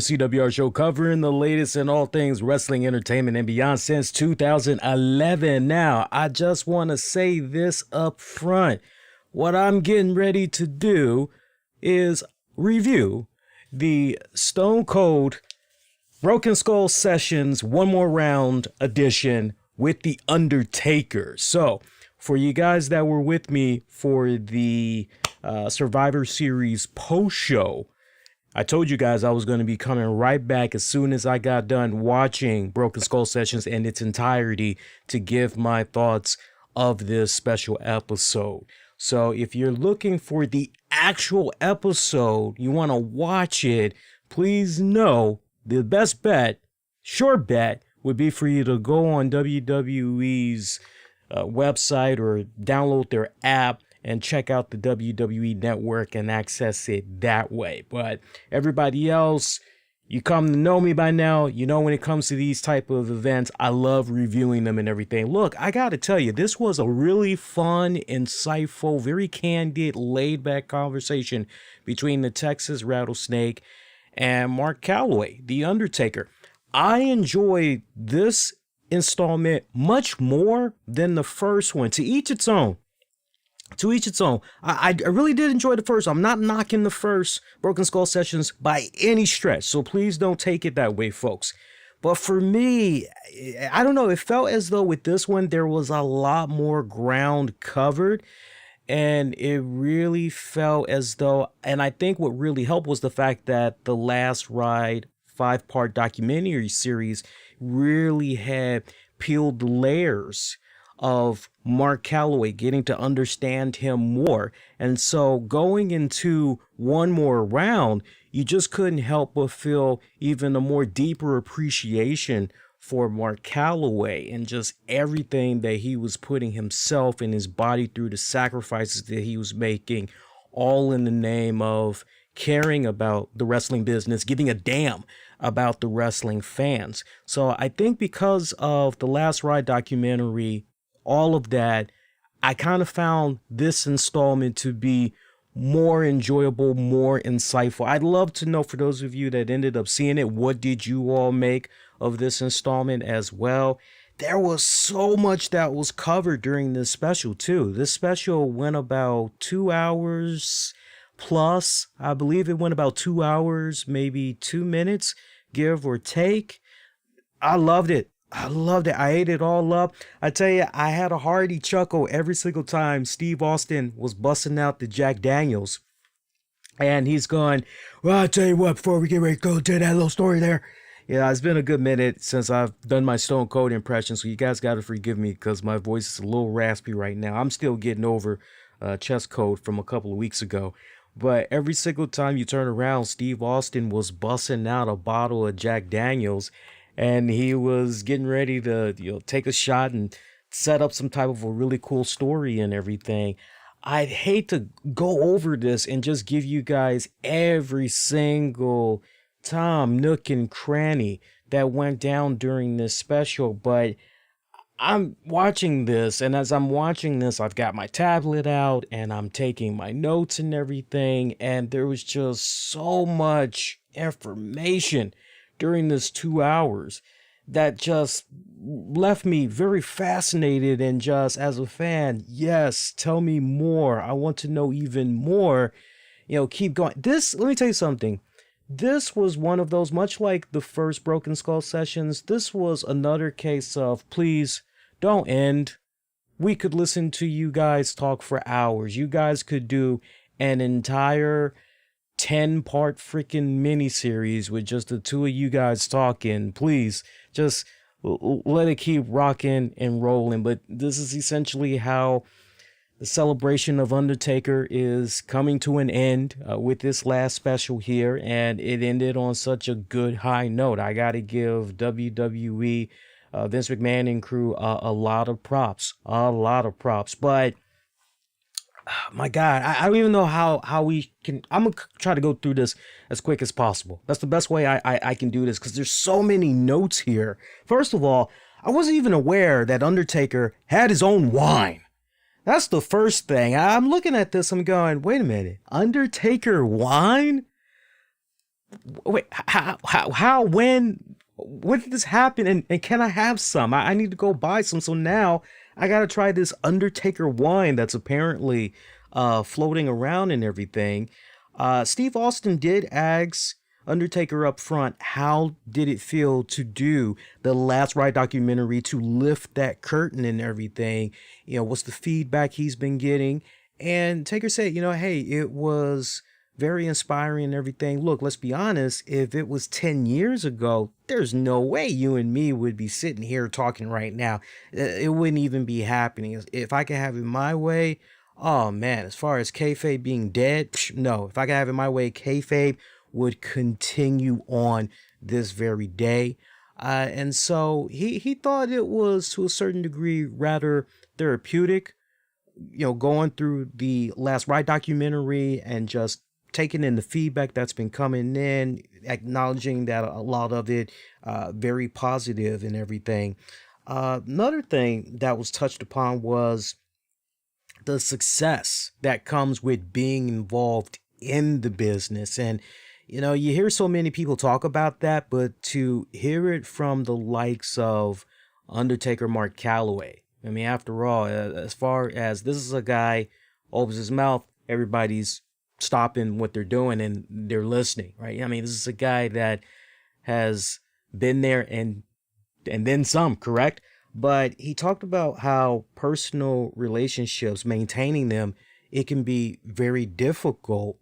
CWR show covering the latest in all things wrestling, entertainment, and beyond since 2011. Now, I just want to say this up front. What I'm getting ready to do is review the Stone Cold Broken Skull Sessions One More Round edition with the Undertaker. So, for you guys that were with me for the Survivor Series post show, I told you guys I was going to be coming right back as soon as I got done watching Broken Skull Sessions in its entirety to give my thoughts of this special episode. So if you're looking for the actual episode, you want to watch it, please know the best bet, sure bet, would be for you to go on WWE's website or download their app and check out the WWE Network and access it that way. But everybody else, you come to know me by now. You know when it comes to these type of events, I love reviewing them and everything. Look, I got to tell you, this was a really fun, insightful, very candid, laid-back conversation between the Texas Rattlesnake and Mark Calloway, The Undertaker. I enjoyed this installment much more than the first one. To each its own. To each its own. I really did enjoy the first. I'm not knocking the first Broken Skull Sessions by any stretch, so please don't take it that way, folks. But for me, I don't know, it felt as though with this one there was a lot more ground covered, and it really felt as though, and I think what really helped was the fact that the Last Ride 5-part documentary series really had peeled the layers of Mark Calloway, getting to understand him more. And so going into one more round, you just couldn't help but feel even a more deeper appreciation for Mark Calloway and just everything that he was putting himself and his body through, the sacrifices that he was making, all in the name of caring about the wrestling business, giving a damn about the wrestling fans. So I think because of the Last Ride documentary, all of that, I kind of found this installment to be more enjoyable, more insightful. I'd love to know, for those of you that ended up seeing it, what did you all make of this installment as well? There was so much that was covered during this special too. This special went about 2 hours plus. I believe it went about 2 hours, maybe 2 minutes, give or take. I loved it. I loved it. I ate it all up. I tell you, I had a hearty chuckle every single time Steve Austin was busting out the Jack Daniels. And he's going, well, I'll tell you what, before we get ready to go to that little story there. Yeah, it's been a good minute since I've done my Stone Cold impression, so you guys got to forgive me because my voice is a little raspy right now. I'm still getting over chest cold from a couple of weeks ago. But every single time you turn around, Steve Austin was busting out a bottle of Jack Daniels. And he was getting ready to, take a shot and set up some type of a really cool story and everything. I'd hate to go over this and just give you guys every single nook and cranny that went down during this special, but I'm watching this, and as I'm watching this, I've got my tablet out and I'm taking my notes and everything, and there was just so much information during this 2 hours that just left me very fascinated and just as a fan, yes, tell me more. I want to know even more, keep going. Let me tell you something. This was one of those, much like the first Broken Skull Sessions, this was another case of, please don't end. We could listen to you guys talk for hours. You guys could do an entire 10-part freaking miniseries with just the two of you guys talking. Please just let it keep rocking and rolling. But this is essentially how the celebration of Undertaker is coming to an end with this last special here, and it ended on such a good high note. I gotta give WWE, Vince McMahon and crew a lot of props, but my God, I don't even know how we can. I'm gonna try to go through this as quick as possible. That's the best way I can do this, because there's so many notes here. First of all, I wasn't even aware that Undertaker had his own wine. That's the first thing. I'm looking at this, I'm going, wait a minute, Undertaker wine? Wait, when did this happen? And can I have some? I need to go buy some. So now I gotta try this Undertaker wine that's apparently floating around and everything. Steve Austin did ask Undertaker up front, how did it feel to do the Last Ride documentary, to lift that curtain and everything? What's the feedback he's been getting? And Taker said, hey, it was very inspiring and everything. Look, let's be honest, if it was 10 years ago, there's no way you and me would be sitting here talking right now. It wouldn't even be happening. If I could have it my way, oh man, as far as kayfabe being dead, no. If I could have it my way, kayfabe would continue on this very day. And so he thought it was, to a certain degree, rather therapeutic, going through the Last Ride documentary and just taking in the feedback that's been coming in, acknowledging that a lot of it very positive and everything. Another thing that was touched upon was the success that comes with being involved in the business. And you hear so many people talk about that, but to hear it from the likes of Undertaker Mark Calloway, I mean, after all, as far as this is a guy opens his mouth, everybody's stopping what they're doing and they're listening, right? I mean, this is a guy that has been there and then some, correct? But he talked about how personal relationships, maintaining them, it can be very difficult,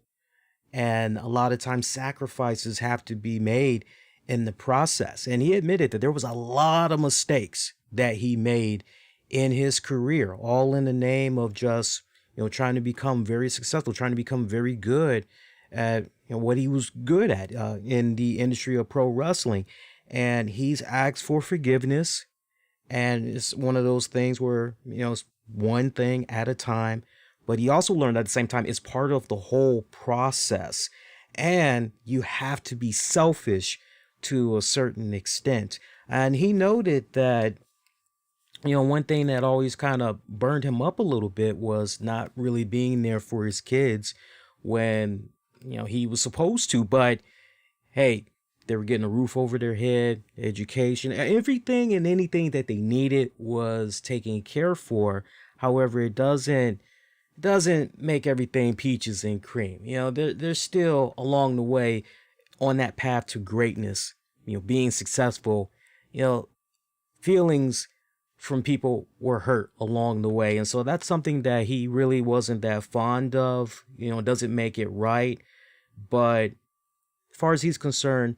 and a lot of times sacrifices have to be made in the process. And he admitted that there was a lot of mistakes that he made in his career, all in the name of just trying to become very successful, trying to become very good at what he was good at in the industry of pro wrestling. And he's asked for forgiveness, and it's one of those things where it's one thing at a time. But he also learned at the same time it's part of the whole process, and you have to be selfish to a certain extent. And he noted that one thing that always kind of burned him up a little bit was not really being there for his kids when he was supposed to. But hey, they were getting a roof over their head, education, everything and anything that they needed was taken care for. However, it doesn't make everything peaches and cream. They're still along the way on that path to greatness, being successful. Feelings from people were hurt along the way. And so that's something that he really wasn't that fond of. Doesn't make it right. But as far as he's concerned,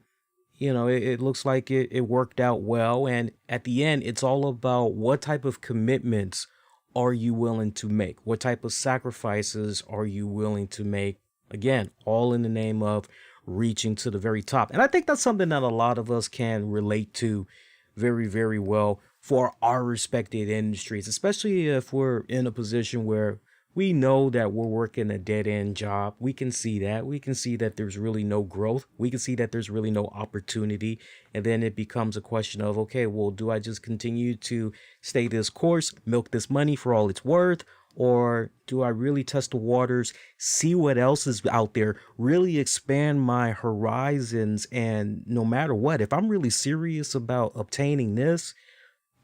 it looks like it worked out well. And at the end, it's all about what type of commitments are you willing to make? What type of sacrifices are you willing to make? Again, all in the name of reaching to the very top. And I think that's something that a lot of us can relate to very, very well for our respected industries, especially if we're in a position where we know that we're working a dead end job. We can see that. We can see that there's really no growth. We can see that there's really no opportunity. And then it becomes a question of, okay, well, do I just continue to stay this course, milk this money for all it's worth? Or do I really test the waters, see what else is out there, really expand my horizons? And no matter what, if I'm really serious about obtaining this,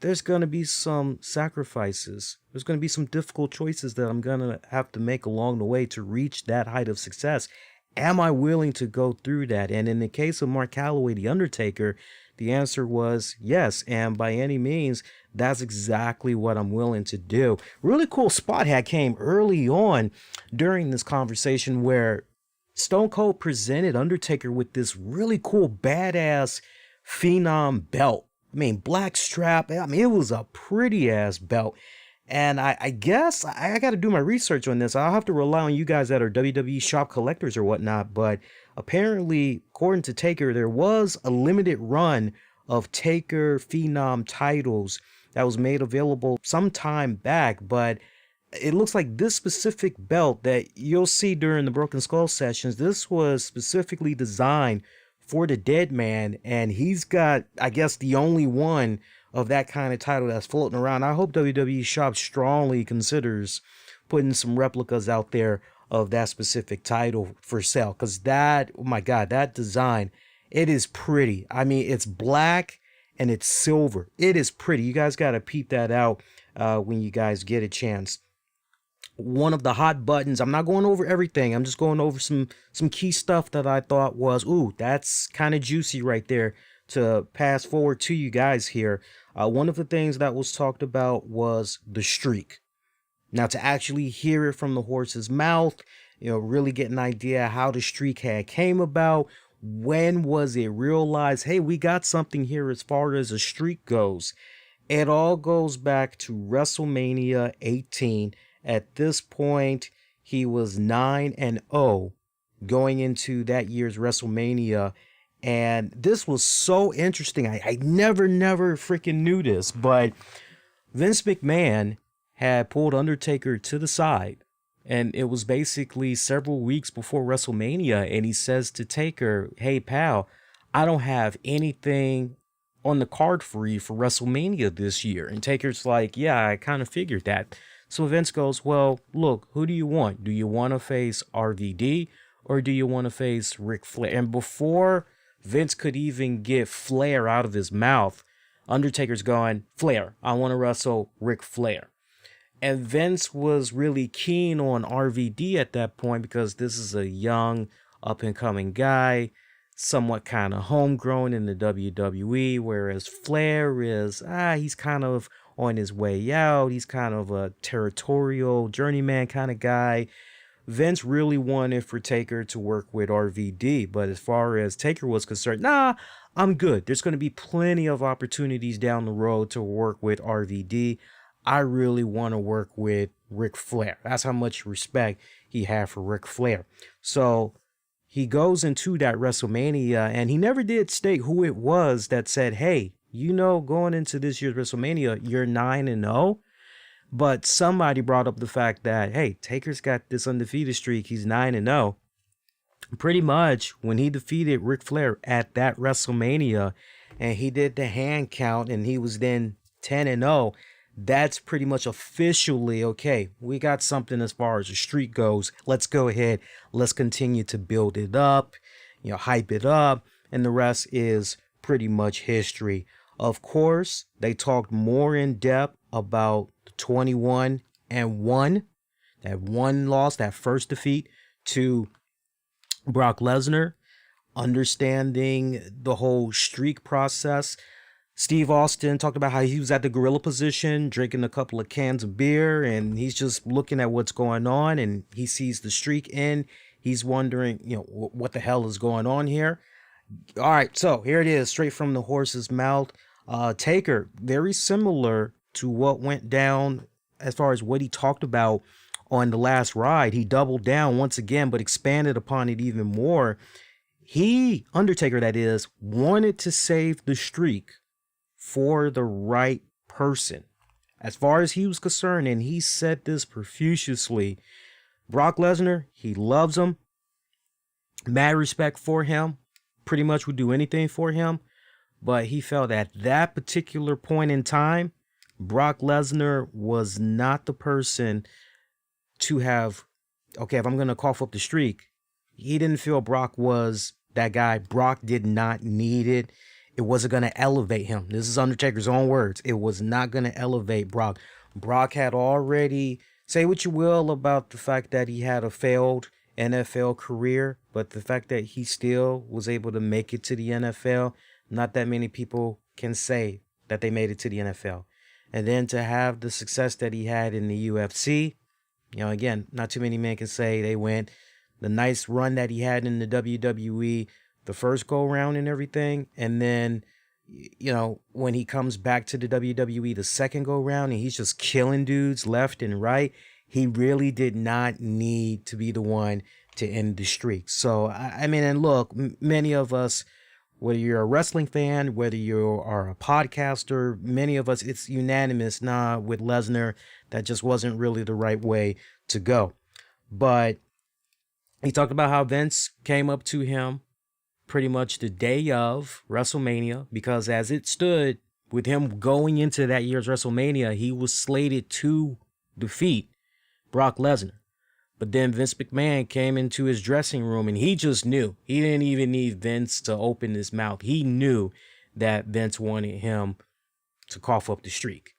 there's going to be some sacrifices. There's going to be some difficult choices that I'm going to have to make along the way to reach that height of success. Am I willing to go through that? And in the case of Mark Calloway, The Undertaker, the answer was yes. And by any means, that's exactly what I'm willing to do. Really cool spot had came early on during this conversation where Stone Cold presented Undertaker with this really cool, badass Phenom belt. I mean, black strap. I mean, it was a pretty ass belt. And I guess I got to do my research on this. I'll have to rely on you guys that are WWE shop collectors or whatnot. But apparently, according to Taker, there was a limited run of Taker Phenom titles that was made available some time back. But it looks like this specific belt that you'll see during the Broken Skull sessions, this was specifically designed for the Deadman, and he's got, I guess, the only one of that kind of title that's floating around. I hope WWE Shop strongly considers putting some replicas out there of that specific title for sale. Because that, oh my God, that design, it is pretty. I mean, it's black and it's silver. It is pretty. You guys got to peep that out when you guys get a chance. One of the hot buttons. I'm not going over everything. I'm just going over some key stuff that I thought was, ooh, that's kind of juicy right there to pass forward to you guys here. One of the things that was talked about was the streak. Now, to actually hear it from the horse's mouth, really get an idea how the streak had came about. When was it realized, hey, we got something here as far as a streak goes? It all goes back to WrestleMania 18. At this point, he was 9-0 going into that year's WrestleMania. And this was so interesting. I never freaking knew this, but Vince McMahon had pulled Undertaker to the side, and it was basically several weeks before WrestleMania, and he says to Taker, hey, pal, I don't have anything on the card for you for WrestleMania this year. And Taker's like, yeah, I kind of figured that. So Vince goes, well, look, who do you want? Do you want to face RVD or do you want to face Ric Flair? And before Vince could even get Flair out of his mouth, Undertaker's going, Flair, I want to wrestle Ric Flair. And Vince was really keen on RVD at that point because this is a young, up-and-coming guy, somewhat kind of homegrown in the WWE, whereas Flair is, he's kind of on his way out. He's kind of a territorial journeyman kind of guy. Vince really wanted for Taker to work with RVD, but as far as Taker was concerned, nah, I'm good. There's going to be plenty of opportunities down the road to work with RVD. I really want to work with Ric Flair. That's how much respect he had for Ric Flair. So he goes into that WrestleMania, and he never did state who it was that said, hey, going into this year's WrestleMania, you're 9-0. But somebody brought up the fact that, hey, Taker's got this undefeated streak. He's 9-0. Pretty much when he defeated Ric Flair at that WrestleMania, and he did the hand count, and he was then 10-0, that's pretty much officially, okay, we got something as far as the streak goes. Let's go ahead. Let's continue to build it up, hype it up. And the rest is pretty much history. Of course, they talked more in depth about the 21-1, that one loss, that first defeat to Brock Lesnar, understanding the whole streak process. Steve Austin talked about how he was at the gorilla position, drinking a couple of cans of beer, and he's just looking at what's going on, and he sees the streak in. He's wondering, what the hell is going on here? All right, so here it is, straight from the horse's mouth. Taker, very similar to what went down as far as what he talked about on the last ride. He doubled down once again, but expanded upon it even more. Undertaker that is, wanted to save the streak for the right person. As far as he was concerned, and he said this profusely, Brock Lesnar, he loves him, mad respect for him, pretty much would do anything for him, but he felt at that particular point in time, Brock Lesnar was not the person to have, okay, if I'm going to cough up the streak, he didn't feel Brock was that guy. Brock did not need it. It wasn't going to elevate him. This is Undertaker's own words. It was not going to elevate Brock. Brock had already, say what you will about the fact that he had a failed NFL career, but the fact that he still was able to make it to the NFL, not that many people can say that they made it to the NFL. And then to have the success that he had in the UFC, again, not too many men can say they went. The nice run that he had in the WWE, the first go round and everything. And then, when he comes back to the WWE the second go round and he's just killing dudes left and right, he really did not need to be the one to end the streak. So, I mean, and look, many of us, whether you're a wrestling fan, whether you are a podcaster, many of us, it's unanimous, with Lesnar, that just wasn't really the right way to go. But he talked about how Vince came up to him pretty much the day of WrestleMania, because as it stood with him going into that year's WrestleMania, he was slated to defeat Brock Lesnar. But then Vince McMahon came into his dressing room and he just knew. He didn't even need Vince to open his mouth. He knew that Vince wanted him to cough up the streak.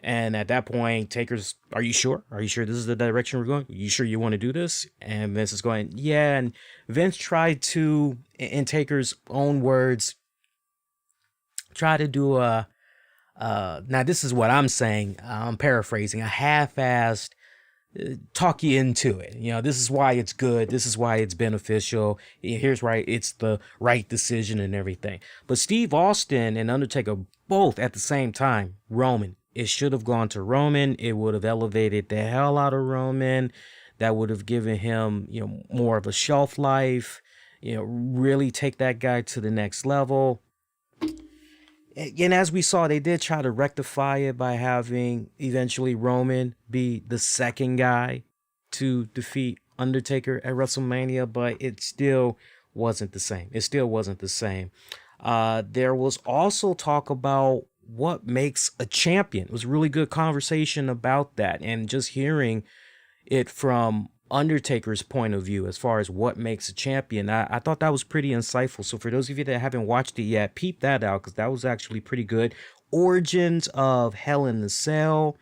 And at that point, Taker's, are you sure? Are you sure this is the direction we're going? Are you sure you want to do this? And Vince is going, yeah. And Vince tried to, in Taker's own words, try to do now this is what I'm saying. I'm paraphrasing, a half-assed talk you into it. This is why it's good. This is why it's beneficial. Here's why it's the right decision and everything. But Steve Austin and Undertaker both at the same time, Roman. It should have gone to Roman. It would have elevated the hell out of Roman. That would have given him, more of a shelf life. Really take that guy to the next level. And as we saw, they did try to rectify it by having eventually Roman be the second guy to defeat Undertaker at WrestleMania, but it still wasn't the same. It still wasn't the same. There was also talk about what makes a champion. It was a really good conversation about that, and just hearing it from Undertaker's point of view as far as what makes a champion. I thought that was pretty insightful. So for those of you that haven't watched it yet, peep that out because that was actually pretty good. Origins of Hell in the Cell,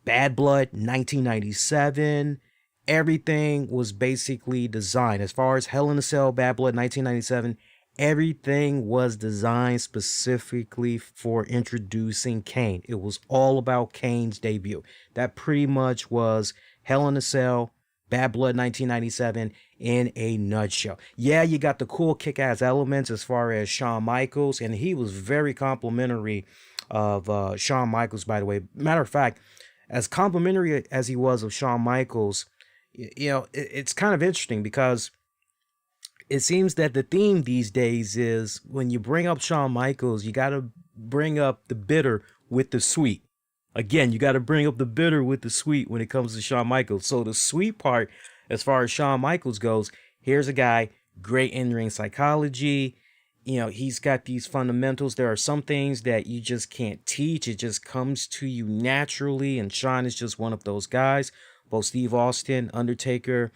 Bad Blood 1997. Everything was basically designed. As far as Hell in the Cell, Bad Blood 1997, everything was designed specifically for introducing Kane. It was all about Kane's debut. That pretty much was Hell in a Cell, Bad Blood 1997 in a nutshell. Yeah, you got the cool kick-ass elements as far as Shawn Michaels, and he was very complimentary of Shawn Michaels, by the way. Matter of fact, as complimentary as he was of Shawn Michaels, it's kind of interesting because it seems that the theme these days is when you bring up Shawn Michaels, you got to bring up the bitter with the sweet. Again, you got to bring up the bitter with the sweet when it comes to Shawn Michaels. So the sweet part, as far as Shawn Michaels goes, here's a guy, great in-ring psychology. He's got these fundamentals. There are some things that you just can't teach. It just comes to you naturally. And Shawn is just one of those guys. Both Steve Austin, Undertaker,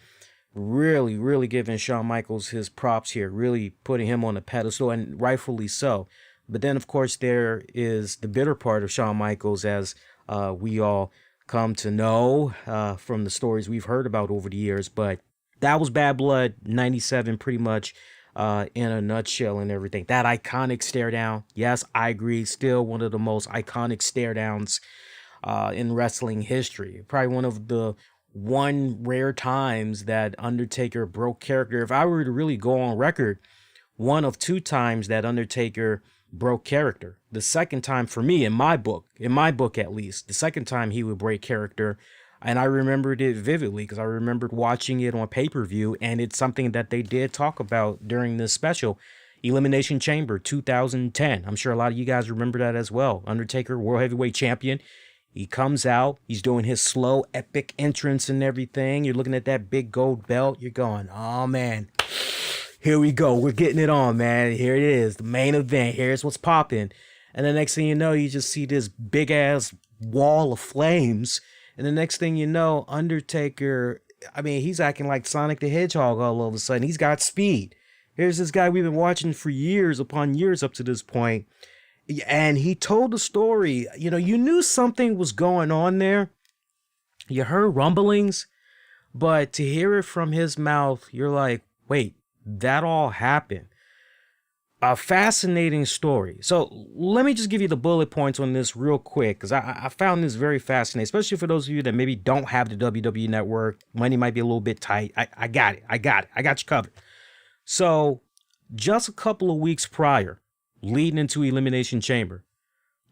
really, really giving Shawn Michaels his props here. Really putting him on a pedestal, and rightfully so. But then, of course, there is the bitter part of Shawn Michaels, as we all come to know from the stories we've heard about over the years. But that was Bad Blood 97 pretty much in a nutshell and everything. That iconic stare down. Yes, I agree. Still one of the most iconic stare downs in wrestling history. Probably one rare times that Undertaker broke character. If I were to really go on record, one of two times that Undertaker broke character. The second time for me, in my book at least, the second time he would break character, and I remembered it vividly because I remembered watching it on pay-per-view, and it's something that they did talk about during this special, Elimination Chamber 2010. I'm sure a lot of you guys remember that as well. Undertaker, World Heavyweight Champion. He comes out, he's doing his slow, epic entrance and everything. You're looking at that big gold belt. You're going, oh man, here we go. We're getting it on, man. Here it is, the main event. Here's what's popping. And the next thing you know, you just see this big ass wall of flames. And the next thing you know, Undertaker, he's acting like Sonic the Hedgehog all of a sudden. He's got speed. Here's this guy we've been watching for years upon years up to this point. And he told the story. You knew something was going on there. You heard rumblings, but to hear it from his mouth, you're like, wait, that all happened. A fascinating story. So let me just give you the bullet points on this real quick, because I found this very fascinating, especially for those of you that maybe don't have the WWE Network. Money might be a little bit tight. I got it. I got you covered. So just a couple of weeks prior, leading into Elimination Chamber,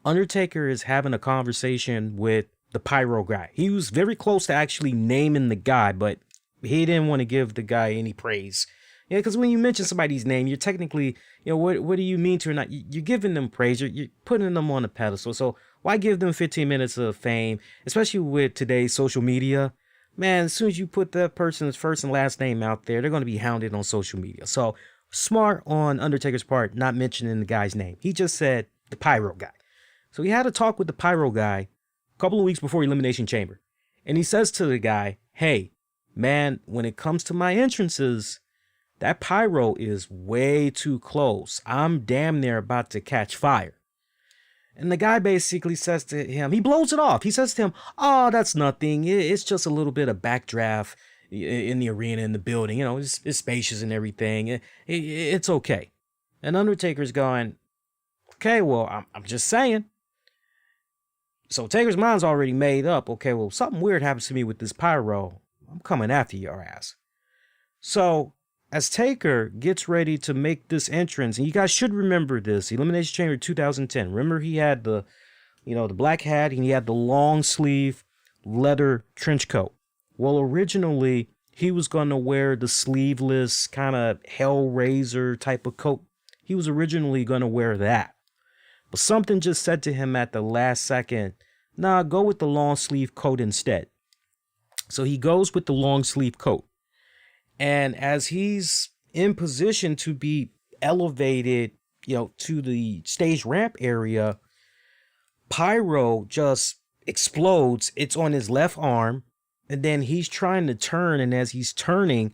Undertaker is having a conversation with the pyro guy. He was very close to actually naming the guy, but he didn't want to give the guy any praise. Yeah, because when you mention somebody's name, you're technically, what do you mean to or not? You're giving them praise. You're putting them on a pedestal. So why give them 15 minutes of fame, especially with today's social media? Man, as soon as you put that person's first and last name out there, they're going to be hounded on social media. So smart on Undertaker's part, not mentioning the guy's name. He just said the pyro guy. So he had a talk with the pyro guy a couple of weeks before Elimination Chamber. And he says to the guy, hey, man, when it comes to my entrances, that pyro is way too close. I'm damn near about to catch fire. And the guy basically says to him, he blows it off. He says to him, oh, that's nothing. It's just a little bit of backdraft in the arena, in the building. You know, it's spacious and everything. It's okay. And Undertaker's going, okay, well, I'm just saying. So Taker's mind's already made up. Okay, well, something weird happens to me with this pyro. I'm coming after your ass. So as Taker gets ready to make this entrance, and you guys should remember this, Elimination Chamber 2010. Remember he had the black hat, and he had the long sleeve leather trench coat. Well, originally he was going to wear the sleeveless kind of Hellraiser type of coat. He was originally going to wear that. But something just said to him at the last second, nah, go with the long sleeve coat instead. So he goes with the long sleeve coat. And as he's in position to be elevated, to the stage ramp area, pyro just explodes. It's on his left arm. And then he's trying to turn. And as he's turning,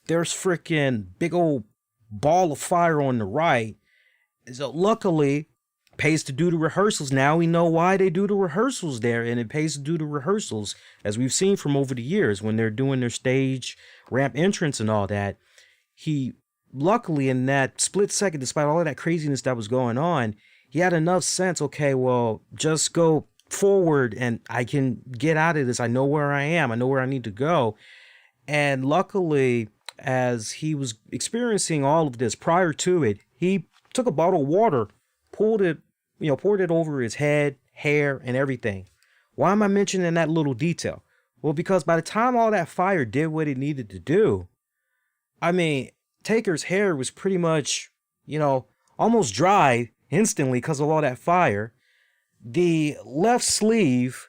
there's freaking big old ball of fire on the right. So luckily, pays to do the rehearsals. Now we know why they do the rehearsals there, and it pays to do the rehearsals, as we've seen from over the years when they're doing their stage ramp entrance and all that. He luckily, in that split second, despite all of that craziness that was going on, he had enough sense. Okay, well, just go forward and I can get out of this. I know where I am. I know where I need to go. And luckily, as he was experiencing all of this prior to it, he took a bottle of water, poured it over his head, hair, and everything. Why am I mentioning that little detail? Well, because by the time all that fire did what it needed to do, I mean, Taker's hair was pretty much, almost dry instantly because of all that fire. The left sleeve,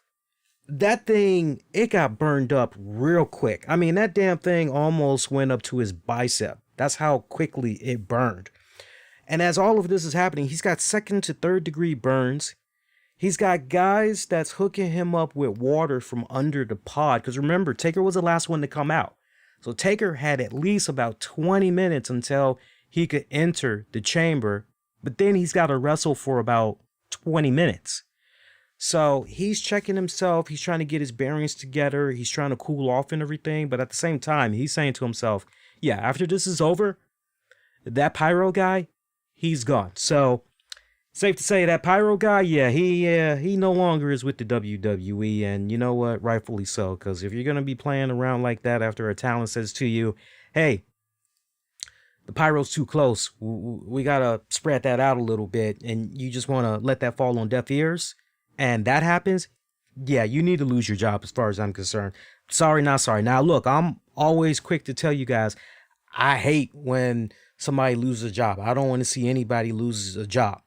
that thing, it got burned up real quick. I mean, that damn thing almost went up to his bicep. That's how quickly it burned. And as all of this is happening, he's got second to third degree burns. He's got guys that's hooking him up with water from under the pod. Because remember, Taker was the last one to come out. So Taker had at least about 20 minutes until he could enter the chamber. But then he's got to wrestle for about 20 minutes. So he's checking himself. He's trying to get his bearings together. He's trying to cool off and everything. But at the same time, he's saying to himself, yeah, after this is over, that pyro guy, he's gone. So safe to say that pyro guy, yeah, he no longer is with the WWE. And you know what? Rightfully so. Because if you're going to be playing around like that after a talent says to you, hey, the pyro's too close, we got to spread that out a little bit, and you just want to let that fall on deaf ears, and that happens, yeah, you need to lose your job as far as I'm concerned. Sorry, not sorry. Now, look, I'm always quick to tell you guys, I hate when somebody loses a job. I don't want to see anybody lose a job,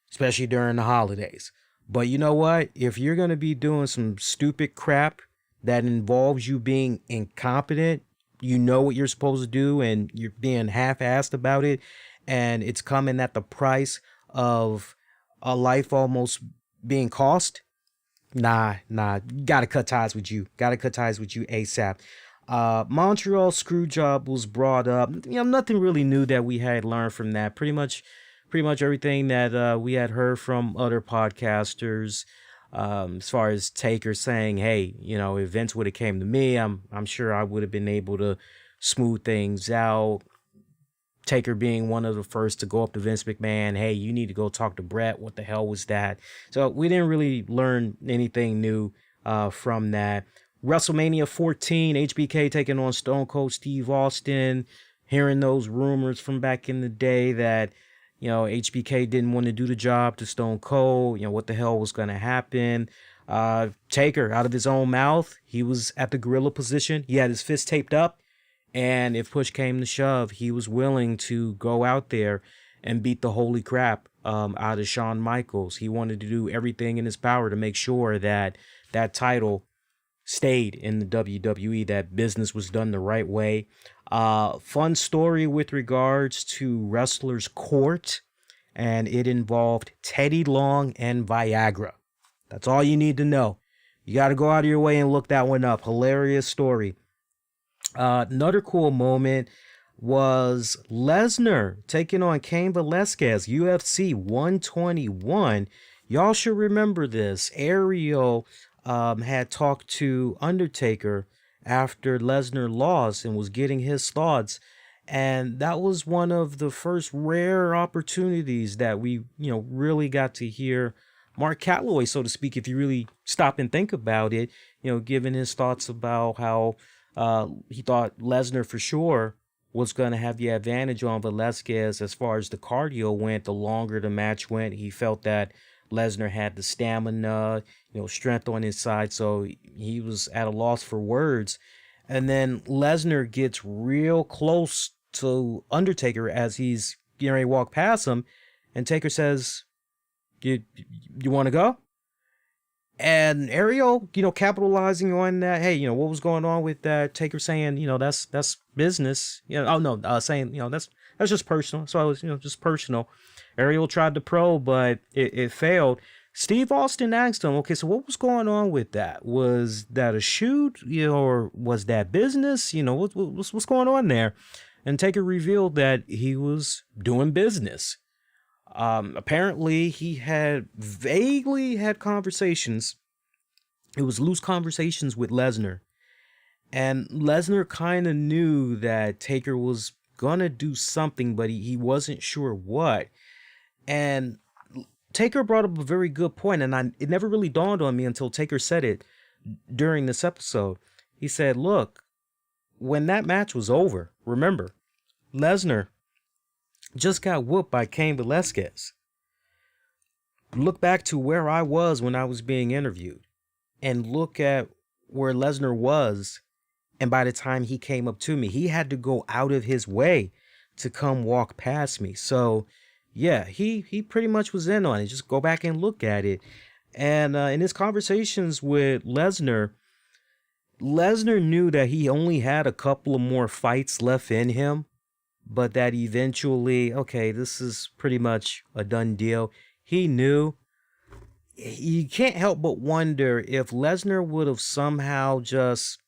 especially during the holidays. But you know what? If you're going to be doing some stupid crap that involves you being incompetent, you know what you're supposed to do, and you're being half-assed about it, and it's coming at the price of a life almost being cost. Nah, gotta cut ties with you. Gotta cut ties with you ASAP. Montreal Screwjob was brought up. Nothing really new that we had learned from that. Pretty much everything that we had heard from other podcasters. As far as Taker saying, hey, if Vince would have came to me, I'm sure I would have been able to smooth things out. Taker being one of the first to go up to Vince McMahon, hey, you need to go talk to Brett. What the hell was that? So we didn't really learn anything new from that. WrestleMania 14, HBK taking on Stone Cold Steve Austin. Hearing those rumors from back in the day that HBK didn't want to do the job to Stone Cold. What the hell was going to happen? Taker, out of his own mouth, he was at the gorilla position. He had his fist taped up. And if push came to shove, he was willing to go out there and beat the holy crap out of Shawn Michaels. He wanted to do everything in his power to make sure that that title stayed in the WWE, that business was done the right way. Fun story with regards to Wrestler's Court, and it involved Teddy Long and Viagra. That's all you need to know. You got to go out of your way and look that one up. Hilarious story. Another cool moment was Lesnar taking on Cain Velasquez, UFC 121. Y'all should remember this. Ariel had talked to Undertaker after Lesnar lost and was getting his thoughts. And that was one of the first rare opportunities that we, really got to hear Mark Calloway, so to speak, if you really stop and think about it, giving his thoughts about how he thought Lesnar for sure was going to have the advantage on Velasquez as far as the cardio went. The longer the match went, he felt that Lesnar had the stamina, strength on his side, so he was at a loss for words. And then Lesnar gets real close to Undertaker as he's getting ready to walk past him, and Taker says, "You want to go?" And Ariel, capitalizing on that, hey, what was going on with that? Taker saying, that's business. Oh no, saying, that's just personal. So I was, just personal. Ariel tried to probe, but it failed. Steve Austin asked him, okay, so what was going on with that? Was that a shoot, or was that business? What's going on there? And Taker revealed that he was doing business. Apparently, he had vaguely had conversations. It was loose conversations with Lesnar. And Lesnar kind of knew that Taker was going to do something, but he wasn't sure what. And Taker brought up a very good point, and it never really dawned on me until Taker said it during this episode. He said, look, when that match was over, remember, Lesnar just got whooped by Cain Velasquez. Look back to where I was when I was being interviewed and look at where Lesnar was. And by the time he came up to me, he had to go out of his way to come walk past me. So yeah, he pretty much was in on it. Just go back and look at it. And in his conversations with Lesnar, Lesnar knew that he only had a couple of more fights left in him, but that eventually, okay, this is pretty much a done deal. He knew. You can't help but wonder if Lesnar would have somehow just,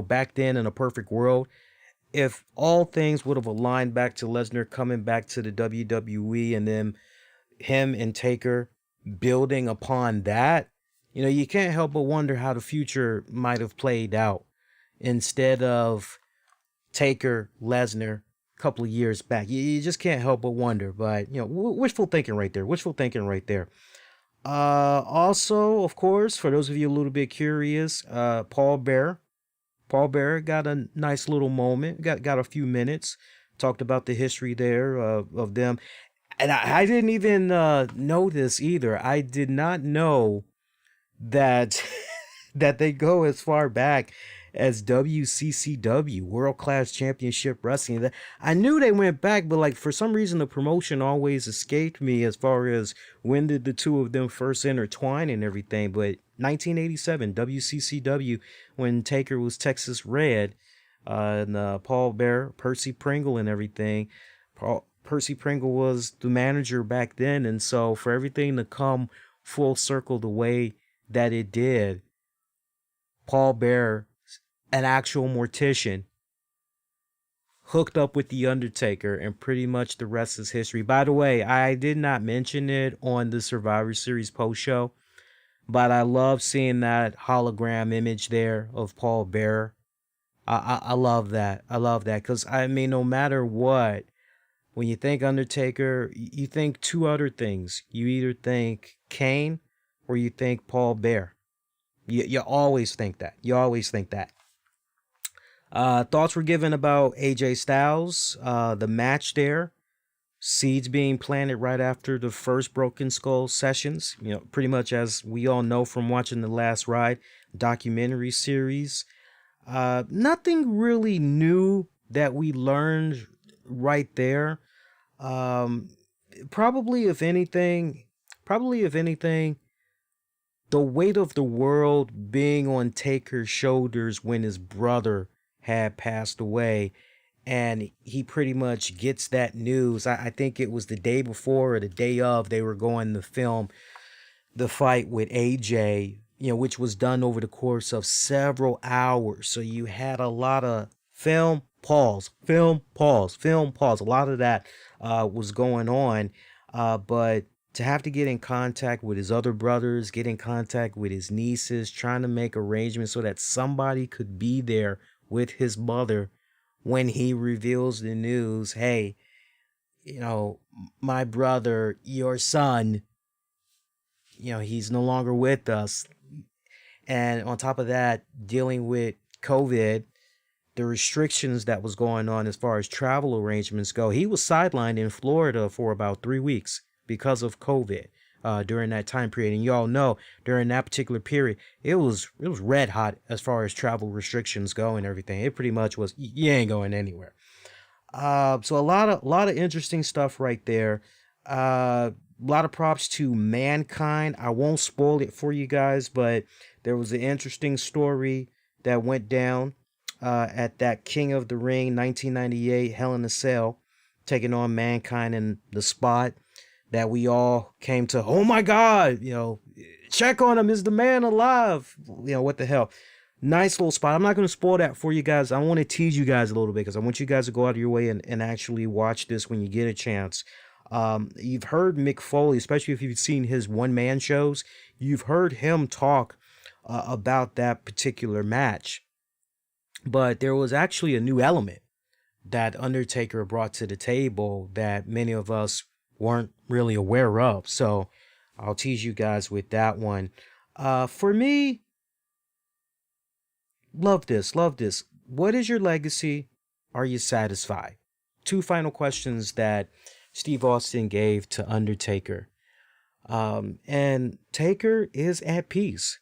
back then in a perfect world, if all things would have aligned back to Lesnar coming back to the WWE and then him and Taker building upon that, you can't help but wonder how the future might have played out instead of Taker, Lesnar, a couple of years back. You just can't help but wonder. But, wishful thinking right there. Wishful thinking right there. Also, of course, for those of you a little bit curious, Paul Bearer. Paul Bearer got a nice little moment, got a few minutes, talked about the history there of them. And I didn't even know this either. I did not know that that they go as far back as WCCW, World Class Championship Wrestling. I knew they went back, but like for some reason the promotion always escaped me as far as when did the two of them first intertwine and everything. But 1987, WCCW, when Taker was Texas Red, and Paul Bearer, Percy Pringle and everything. Percy Pringle was the manager back then, and so for everything to come full circle the way that it did, Paul Bearer, an actual mortician, hooked up with the Undertaker, and pretty much the rest is history. By the way, I did not mention it on the Survivor Series post show, but I love seeing that hologram image there of Paul Bearer. I love that. I love that because I mean, no matter what, when you think Undertaker, you think two other things. You either think Kane or you think Paul Bearer. You always think that. You always think that. Thoughts were given about AJ Styles, the match there, seeds being planted right after the first Broken Skull sessions. Pretty much as we all know from watching The Last Ride documentary series. Nothing really new that we learned right there. Probably if anything, the weight of the world being on Taker's shoulders when his brother had passed away, and he pretty much gets that news. I think it was the day before or the day of they were going to film the fight with AJ. which was done over the course of several hours. So you had a lot of film, pause, film, pause, film, pause. A lot of that was going on. But to have to get in contact with his other brothers, get in contact with his nieces, trying to make arrangements so that somebody could be there with his mother when he reveals the news, hey, my brother, your son, he's no longer with us. And on top of that, dealing with COVID, the restrictions that was going on as far as travel arrangements go, he was sidelined in Florida for about 3 weeks because of COVID during that time period. And y'all know during that particular period, it was red hot as far as travel restrictions go and everything. It pretty much was you ain't going anywhere. So a lot of interesting stuff right there. A lot of props to Mankind. I won't spoil it for you guys, but there was an interesting story that went down at that King of the Ring 1998 Hell in a Cell, taking on Mankind in the spot that we all came to. Oh my God, check on him. Is the man alive? What the hell? Nice little spot. I'm not going to spoil that for you guys. I want to tease you guys a little bit because I want you guys to go out of your way and actually watch this when you get a chance. You've heard Mick Foley, especially if you've seen his one-man shows, you've heard him talk about that particular match. But there was actually a new element that Undertaker brought to the table that many of us weren't really aware of. So I'll tease you guys with that one. For me, love this, love this. What is your legacy? Are you satisfied? Two final questions that Steve Austin gave to Undertaker. And Taker is at peace.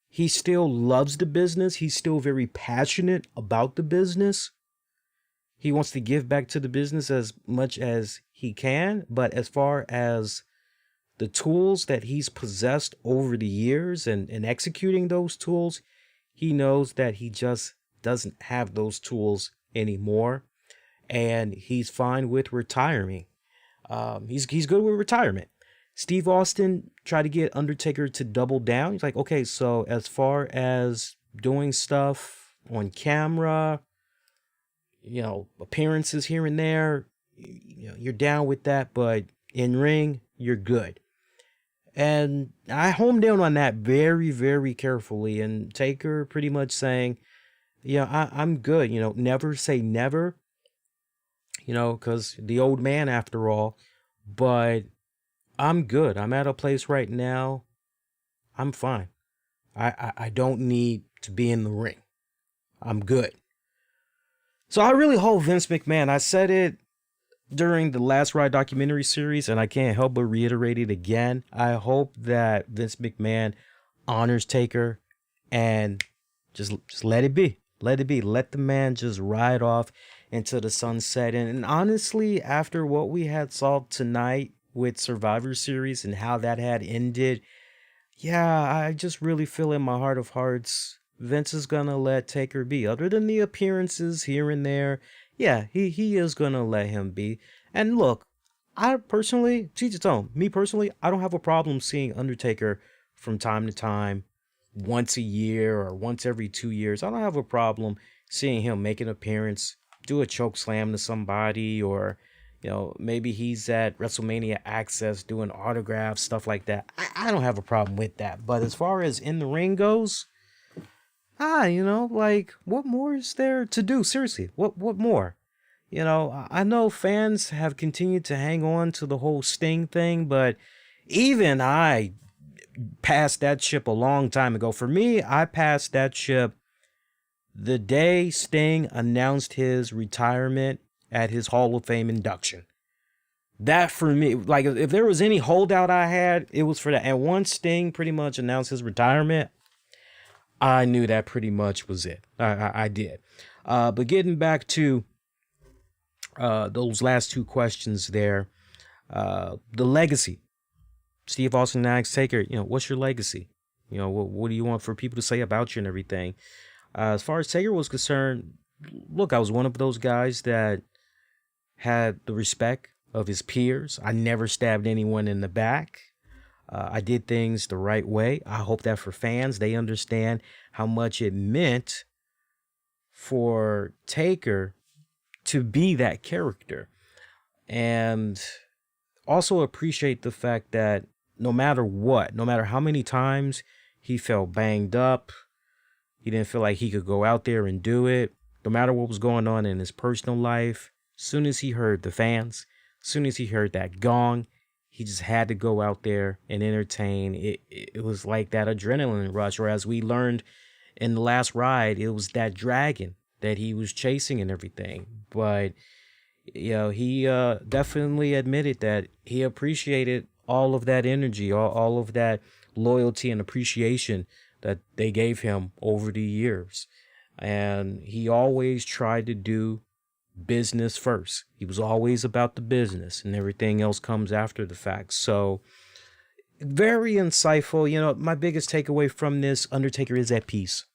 He still loves the business. He's still very passionate about the business. He wants to give back to the business as much as he can. But as far as the tools that he's possessed over the years and executing those tools, he knows that he just doesn't have those tools anymore. And he's fine with retiring. He's good with retirement. Steve Austin tried to get Undertaker to double down. He's like, okay, so as far as doing stuff on camera, appearances here and there, you're down with that, but in ring, you're good. And I homed in on that very, very carefully. And Taker pretty much saying, I'm good. Never say never, because the old man after all. But I'm good. I'm at a place right now. I'm fine. I don't need to be in the ring. I'm good. So I really hope Vince McMahon, I said it during the Last Ride documentary series, and I can't help but reiterate it again. I hope that Vince McMahon honors Taker and just let it be. Let it be. Let the man just ride off into the sunset. And honestly, after what we had saw tonight with Survivor Series and how that had ended, yeah, I just really feel in my heart of hearts, Vince is gonna let Taker be. Other than the appearances here and there, yeah, he is gonna let him be. And look, I personally, teach its own. Me personally, I don't have a problem seeing Undertaker from time to time, once a year or once every 2 years. I don't have a problem seeing him make an appearance, do a choke slam to somebody, or maybe he's at WrestleMania Access doing autographs, stuff like that. I don't have a problem with that. But as far as in the ring goes, like, what more is there to do? Seriously, what more? I know fans have continued to hang on to the whole Sting thing, but even I passed that ship a long time ago. For me, I passed that ship the day Sting announced his retirement at his Hall of Fame induction. That for me, like, if there was any holdout I had, it was for that. And once Sting pretty much announced his retirement, I knew that pretty much was it. I did. But getting back to those last two questions there, the legacy. Steve Austin asks Taker, what's your legacy? What do you want for people to say about you and everything? As far as Taker was concerned, look, I was one of those guys that had the respect of his peers. I never stabbed anyone in the back. I did things the right way. I hope that for fans, they understand how much it meant for Taker to be that character. And also appreciate the fact that no matter what, no matter how many times he felt banged up, he didn't feel like he could go out there and do it. No matter what was going on in his personal life, as soon as he heard the fans, as soon as he heard that gong, he just had to go out there and entertain. It was like that adrenaline rush, or as we learned in the last ride, it was that dragon that he was chasing and everything. But he definitely admitted that he appreciated all of that energy, all of that loyalty and appreciation that they gave him over the years. And he always tried to do business first. He was always about the business, and everything else comes after the fact. So, very insightful. My biggest takeaway from this: Undertaker is at peace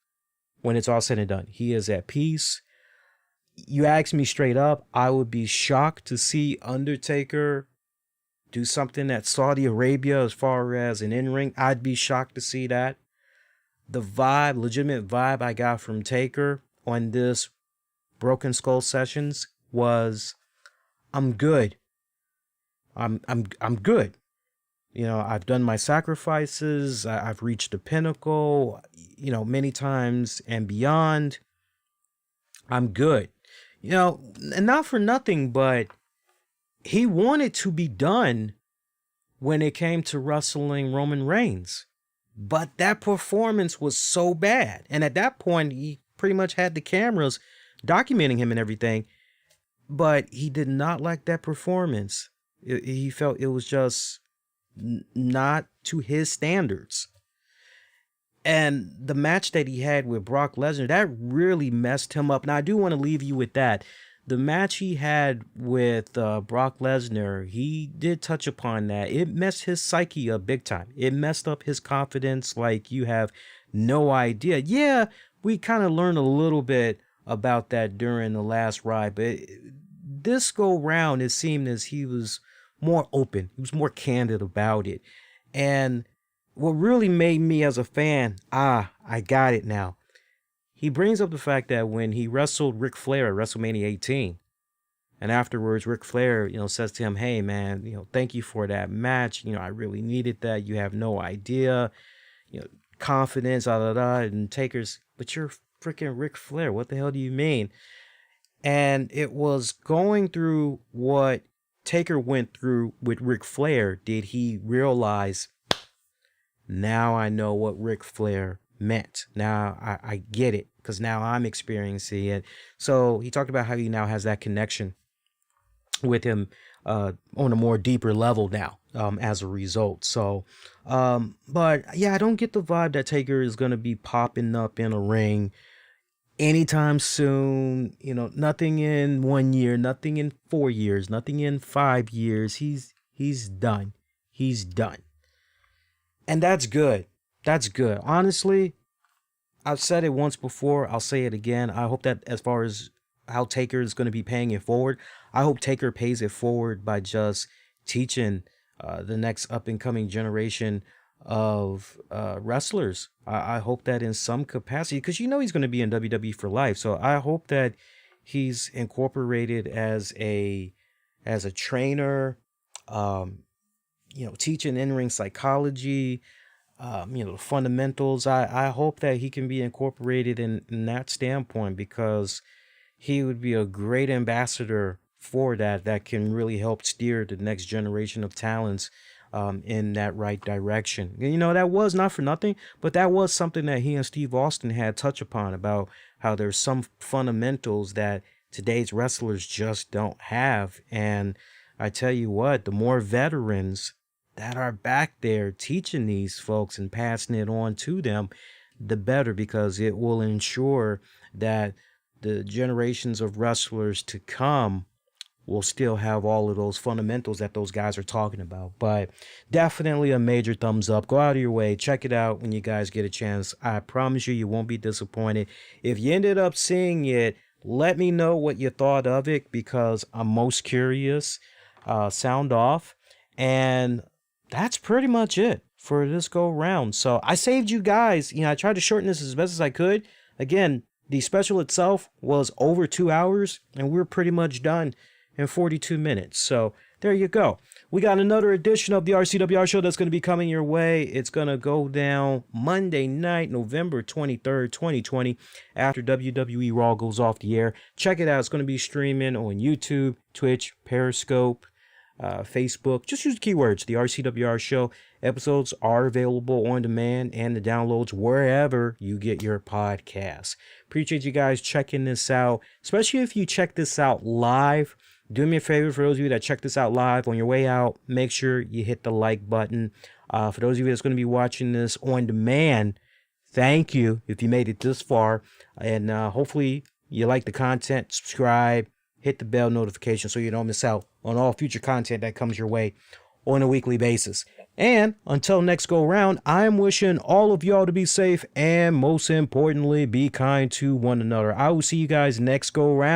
when it's all said and done. He is at peace. You ask me straight up, I would be shocked to see Undertaker do something at Saudi Arabia as far as an in-ring. I'd be shocked to see that. The vibe, legitimate vibe I got from Taker on this Broken Skull sessions was, I'm good. I'm good. I've done my sacrifices. I've reached the pinnacle, many times and beyond. I'm good. And not for nothing, but he wanted to be done when it came to wrestling Roman Reigns. But that performance was so bad. And at that point, he pretty much had the cameras documenting him and everything. But he did not like that performance. He felt it was just not to his standards. And the match that he had with Brock Lesnar, that really messed him up. Now, I do want to leave you with that. The match he had with Brock Lesnar, he did touch upon that. It messed his psyche up big time. It messed up his confidence like you have no idea. Yeah, we kind of learned a little bit about that during the last ride, but this go round, it seemed as he was more open. He was more candid about it. And what really made me as a fan, I got it now. He brings up the fact that when he wrestled Ric Flair at WrestleMania 18, and afterwards Ric Flair, says to him, "Hey man, thank you for that match. I really needed that. You have no idea. Confidence, da da da." And Taker's, "But you're freaking Ric Flair. What the hell do you mean?" And it was going through what Taker went through with Ric Flair. Did he realize, now I know what Ric Flair meant. Now I get it, because now I'm experiencing it. So he talked about how he now has that connection with him on a more deeper level now as a result. So, but yeah, I don't get the vibe that Taker is going to be popping up in a ring anytime soon. Nothing in 1 year, nothing in 4 years, nothing in 5 years. He's done. He's done. And that's good. That's good. Honestly, I've said it once before. I'll say it again. I hope that as far as how Taker is going to be paying it forward, I hope Taker pays it forward by just teaching the next up and coming generation of wrestlers. I hope that in some capacity, because he's going to be in WWE for life. So I hope that he's incorporated as a trainer, teaching in-ring psychology, the fundamentals. I hope that he can be incorporated in that standpoint, because he would be a great ambassador for that can really help steer the next generation of talents in that right direction. That was not for nothing, but that was something that he and Steve Austin had touched upon, about how there's some fundamentals that today's wrestlers just don't have. And I tell you what, the more veterans that are back there teaching these folks and passing it on to them, the better, because it will ensure that the generations of wrestlers to come will still have all of those fundamentals that those guys are talking about. But definitely a major thumbs up. Go out of your way. Check it out when you guys get a chance. I promise you won't be disappointed. If you ended up seeing it, let me know what you thought of it, because I'm most curious. Sound off. And that's pretty much it for this go round. So I saved you guys. I tried to shorten this as best as I could. Again, the special itself was over 2 hours, and we're pretty much done in 42 minutes. So there you go. We got another edition of the RCWR show that's going to be coming your way. It's going to go down Monday night, November 23rd, 2020, after WWE Raw goes off the air. Check it out. It's going to be streaming on YouTube, Twitch, Periscope, Facebook. Just use the keywords, the RCWR show. Episodes are available on demand and the downloads wherever you get your podcasts. Appreciate you guys checking this out, especially if you check this out live. Do me a favor, for those of you that check this out live, on your way out, make sure you hit the like button. For those of you that's going to be watching this on demand, thank you if you made it this far. And hopefully you like the content. Subscribe, hit the bell notification so you don't miss out on all future content that comes your way on a weekly basis. And until next go round, I'm wishing all of y'all to be safe and most importantly, be kind to one another. I will see you guys next go round.